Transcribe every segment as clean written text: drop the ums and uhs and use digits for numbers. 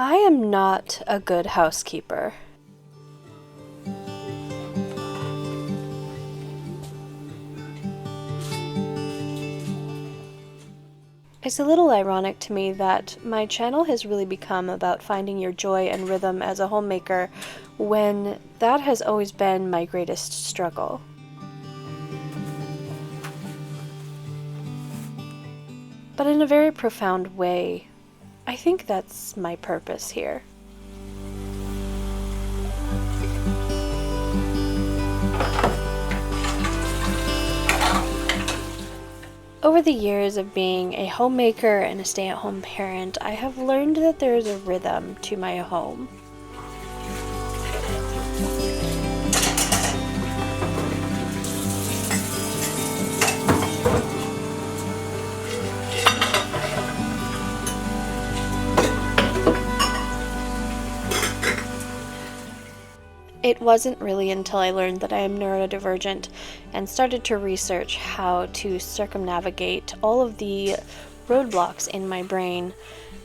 I am not a good housekeeper. It's a little ironic to me that my channel has really become about finding your joy and rhythm as a homemaker when that has always been my greatest struggle. But in a very profound way, I think that's my purpose here. Over the years of being a homemaker and a stay-at-home parent, I have learned that there is a rhythm to my home. It wasn't really until I learned that I am neurodivergent and started to research how to circumnavigate all of the roadblocks in my brain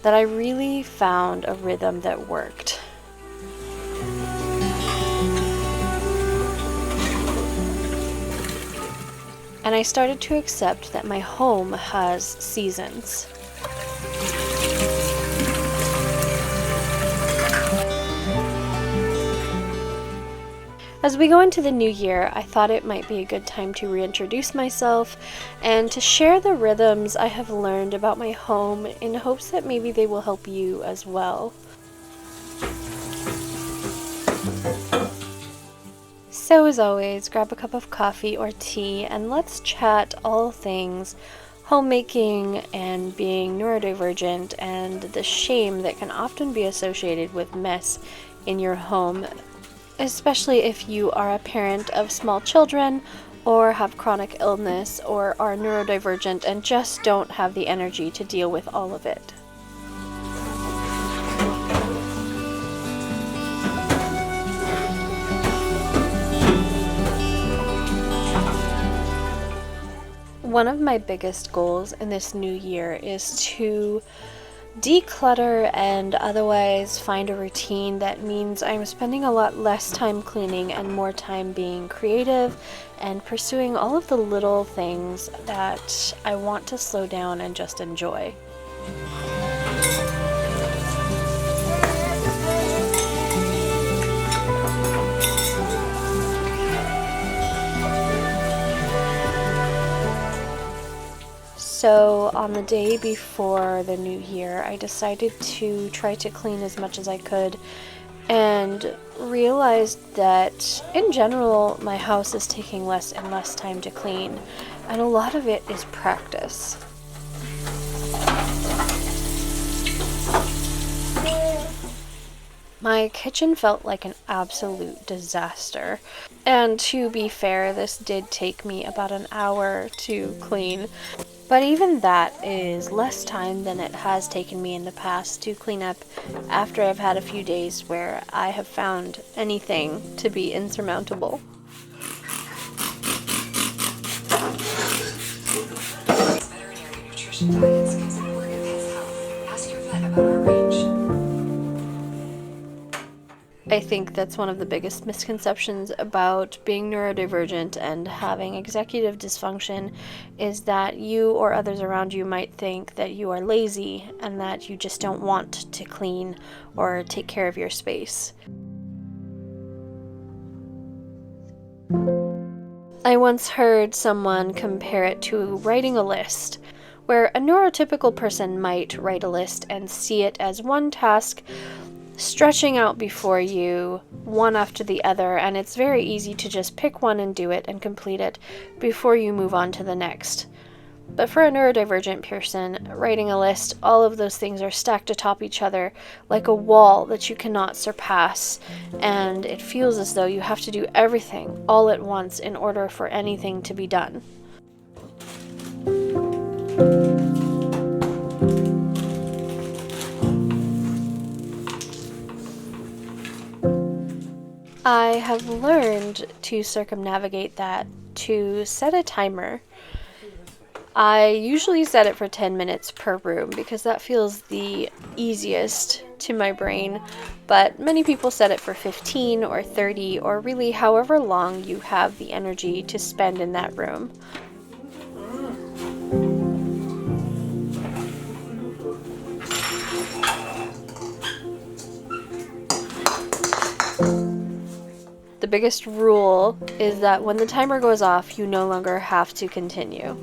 that I really found a rhythm that worked. And I started to accept that my home has seasons. As we go into the new year, I thought it might be a good time to reintroduce myself and to share the rhythms I have learned about my home in hopes that maybe they will help you as well. So as always, grab a cup of coffee or tea and let's chat all things homemaking and being neurodivergent and the shame that can often be associated with mess in your home, especially if you are a parent of small children or have chronic illness or are neurodivergent and just don't have the energy to deal with all of it. One of my biggest goals in this new year is to declutter and otherwise find a routine that means I'm spending a lot less time cleaning and more time being creative and pursuing all of the little things that I want to slow down and just enjoy. So on the day before the new year, I decided to try to clean as much as I could and realized that in general my house is taking less and less time to clean, and a lot of it is practice. My kitchen felt like an absolute disaster, and to be fair, this did take me about an hour to clean. But even that is less time than it has taken me in the past to clean up after I've had a few days where I have found anything to be insurmountable. Veterinary nutrition diets can support your pet's health. Ask your vet about our range. I think that's one of the biggest misconceptions about being neurodivergent and having executive dysfunction is that you or others around you might think that you are lazy and that you just don't want to clean or take care of your space. I once heard someone compare it to writing a list, where a neurotypical person might write a list and see it as one task stretching out before you, one after the other, and it's very easy to just pick one and do it and complete it before you move on to the next. But for a neurodivergent person, writing a list, all of those things are stacked atop each other like a wall that you cannot surpass, and it feels as though you have to do everything all at once in order for anything to be done. I have learned to circumnavigate that, to set a timer. I usually set it for 10 minutes per room because that feels the easiest to my brain, but many people set it for 15 or 30 or really however long you have the energy to spend in that room. The biggest rule is that when the timer goes off, you no longer have to continue.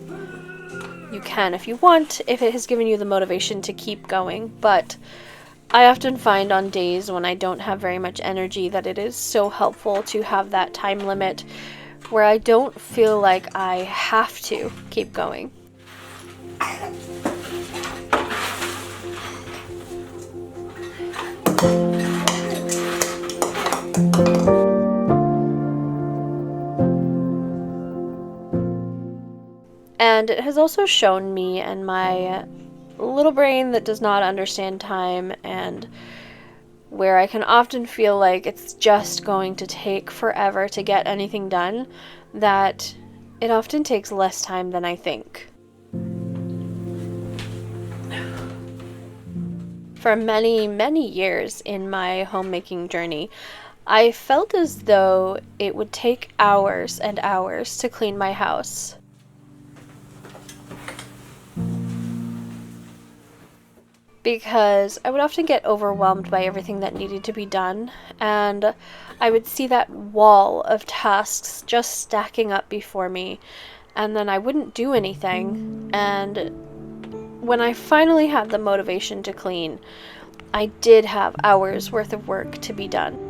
You can if you want, if it has given you the motivation to keep going, but I often find on days when I don't have very much energy that it is so helpful to have that time limit where I don't feel like I have to keep going. And it has also shown me and my little brain that does not understand time, and where I can often feel like it's just going to take forever to get anything done, that it often takes less time than I think. For many, many years in my homemaking journey, I felt as though it would take hours and hours to clean my house. Because I would often get overwhelmed by everything that needed to be done, and I would see that wall of tasks just stacking up before me, and then I wouldn't do anything. And when I finally had the motivation to clean, I did have hours worth of work to be done.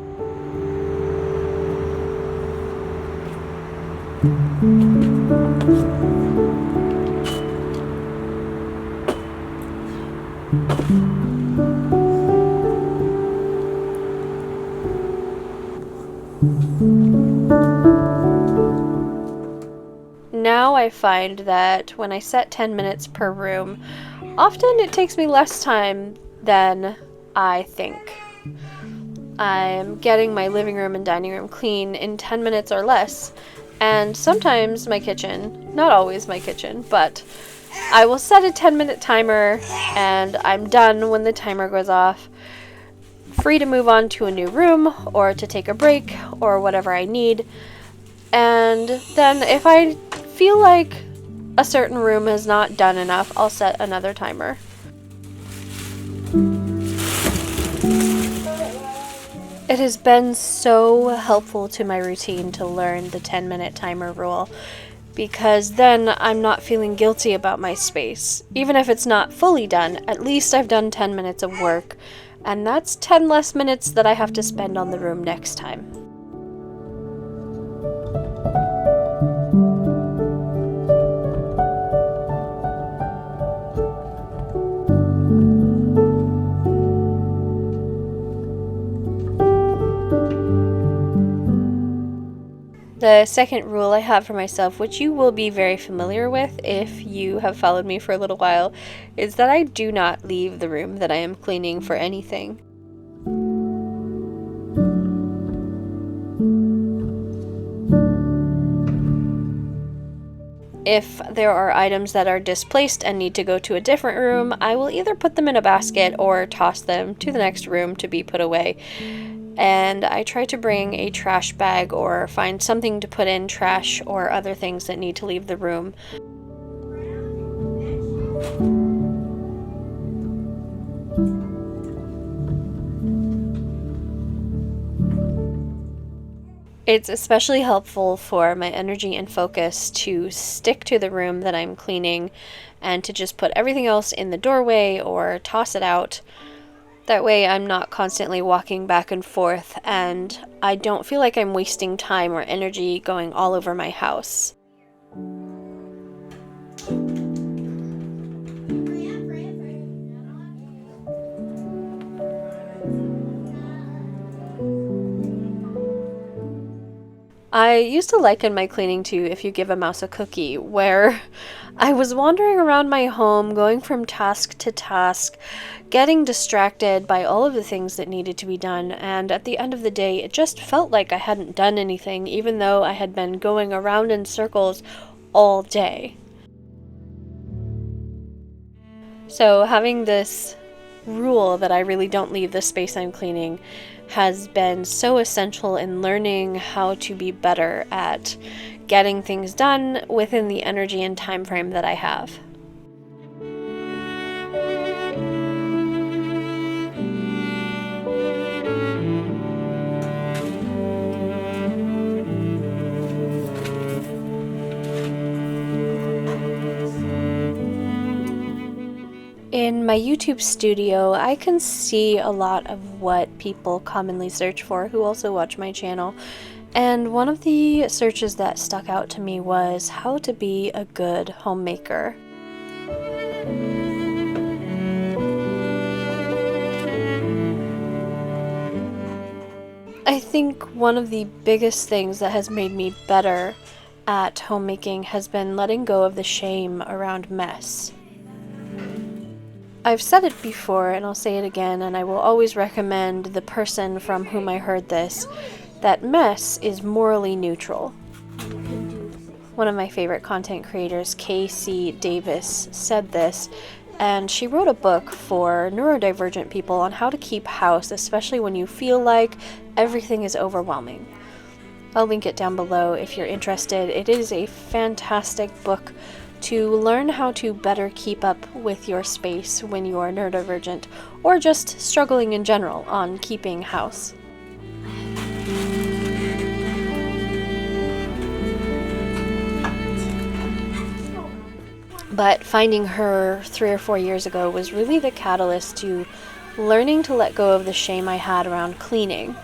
Now I find that when I set 10 minutes per room, often it takes me less time than I think. I'm getting my living room and dining room clean in 10 minutes or less, and sometimes my kitchen, not always my kitchen, but I will set a 10-minute timer and I'm done when the timer goes off, free to move on to a new room or to take a break or whatever I need. And then if I feel like a certain room has not done enough, I'll set another timer. It has been so helpful to my routine to learn the 10-minute timer rule, because then I'm not feeling guilty about my space. Even if it's not fully done, at least I've done 10 minutes of work, and that's 10 less minutes that I have to spend on the room next time. The second rule I have for myself, which you will be very familiar with if you have followed me for a little while, is that I do not leave the room that I am cleaning for anything. If there are items that are displaced and need to go to a different room, I will either put them in a basket or toss them to the next room to be put away. And I try to bring a trash bag or find something to put in trash or other things that need to leave the room. It's especially helpful for my energy and focus to stick to the room that I'm cleaning and to just put everything else in the doorway or toss it out. That way I'm not constantly walking back and forth, and I don't feel like I'm wasting time or energy going all over my house. I used to liken my cleaning to if you give a mouse a cookie, where I was wandering around my home, going from task to task, getting distracted by all of the things that needed to be done, and at the end of the day, it just felt like I hadn't done anything, even though I had been going around in circles all day. So having this rule that I really don't leave the space I'm cleaning has been so essential in learning how to be better at getting things done within the energy and time frame that I have. In my YouTube studio, I can see a lot of what people commonly search for who also watch my channel. And one of the searches that stuck out to me was how to be a good homemaker. I think one of the biggest things that has made me better at homemaking has been letting go of the shame around mess. I've said it before, and I'll say it again, and I will always recommend the person from whom I heard this, that mess is morally neutral. One of my favorite content creators, Casey Davis, said this, and she wrote a book for neurodivergent people on how to keep house, especially when you feel like everything is overwhelming. I'll link it down below if you're interested. It is a fantastic book to learn how to better keep up with your space when you are neurodivergent or just struggling in general on keeping house. But finding her 3 or 4 years ago was really the catalyst to learning to let go of the shame I had around cleaning.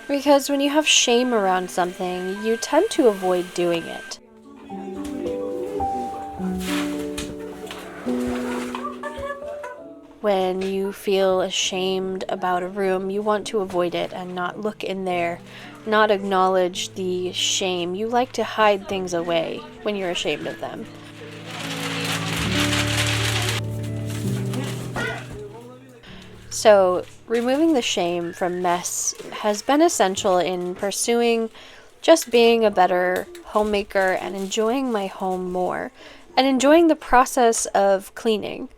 Because when you have shame around something, you tend to avoid doing it. When you feel ashamed about a room, you want to avoid it and not look in there, not acknowledge the shame. You like to hide things away when you're ashamed of them. So, removing the shame from mess has been essential in pursuing just being a better homemaker and enjoying my home more, and enjoying the process of cleaning.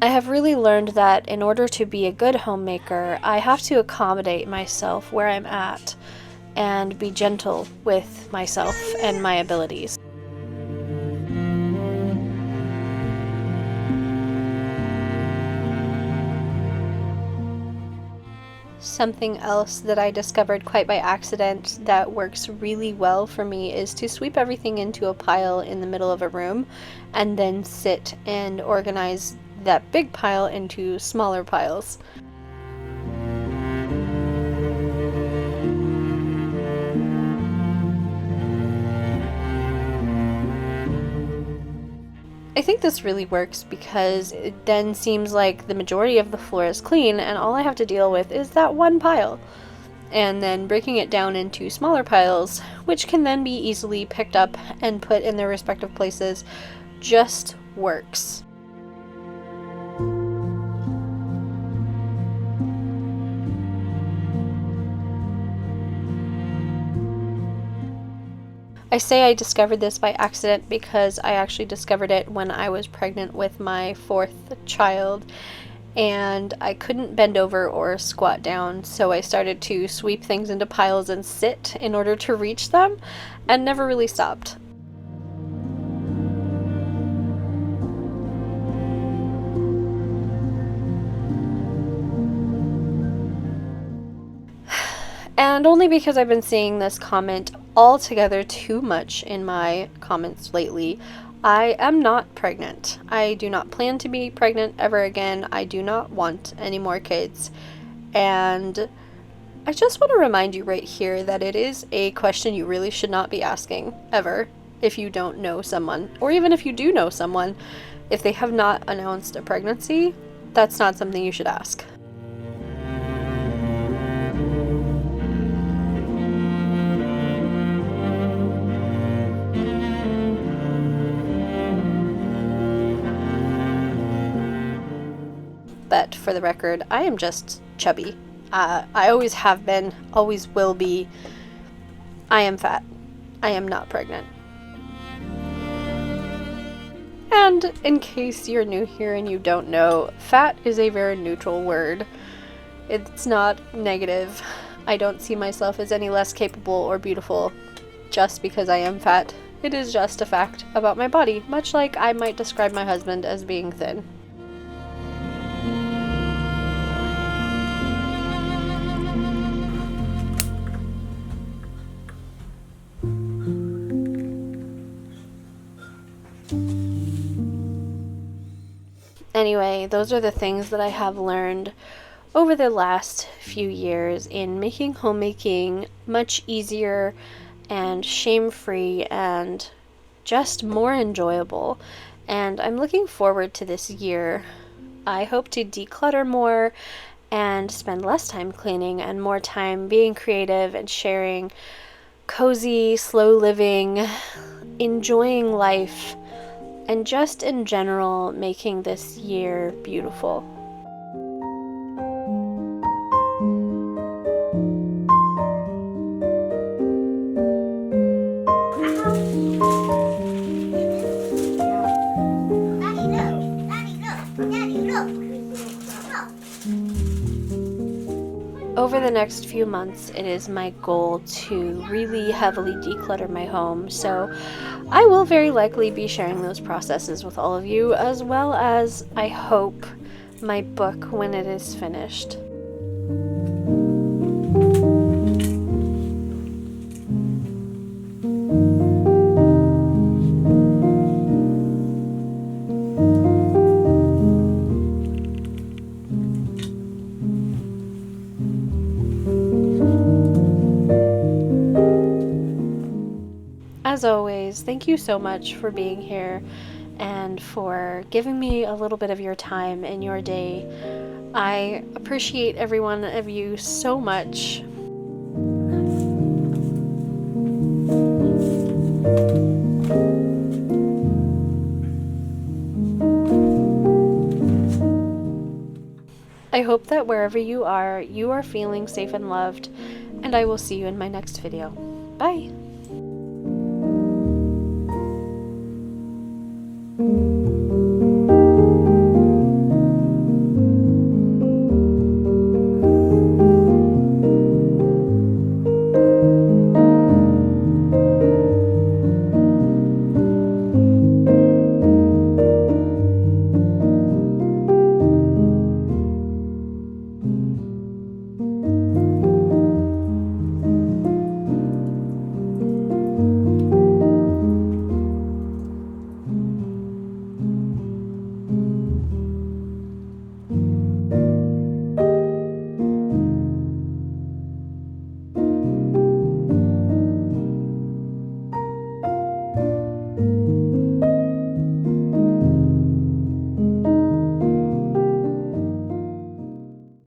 I have really learned that in order to be a good homemaker, I have to accommodate myself where I'm at and be gentle with myself and my abilities. Something else that I discovered quite by accident that works really well for me is to sweep everything into a pile in the middle of a room and then sit and organize that big pile into smaller piles. I think this really works because it then seems like the majority of the floor is clean and all I have to deal with is that one pile. And then breaking it down into smaller piles, which can then be easily picked up and put in their respective places, just works. I say I discovered this by accident because I actually discovered it when I was pregnant with my 4th child, and I couldn't bend over or squat down, so I started to sweep things into piles and sit in order to reach them, and never really stopped. And only because I've been seeing this comment altogether too much in my comments lately, I am not pregnant. I do not plan to be pregnant ever again. I do not want any more kids. And I just want to remind you right here that it is a question you really should not be asking ever if you don't know someone, or even if you do know someone, if they have not announced a pregnancy, that's not something you should ask. but for the record, I am just chubby. I always have been, always will be. I am fat. I am not pregnant. And in case you're new here and you don't know, fat is a very neutral word. It's not negative. I don't see myself as any less capable or beautiful just because I am fat. It is just a fact about my body, much like I might describe my husband as being thin. Anyway, those are the things that I have learned over the last few years in making homemaking much easier and shame-free and just more enjoyable. And I'm looking forward to this year. I hope to declutter more and spend less time cleaning and more time being creative and sharing cozy, slow living, enjoying life, and just in general making this year beautiful. Over the next few months, it is my goal to really heavily declutter my home, so I will very likely be sharing those processes with all of you, as well as, I hope, my book when it is finished. As always, thank you so much for being here and for giving me a little bit of your time in your day. I appreciate every one of you so much. I hope that wherever you are feeling safe and loved, and I will see you in my next video. Bye!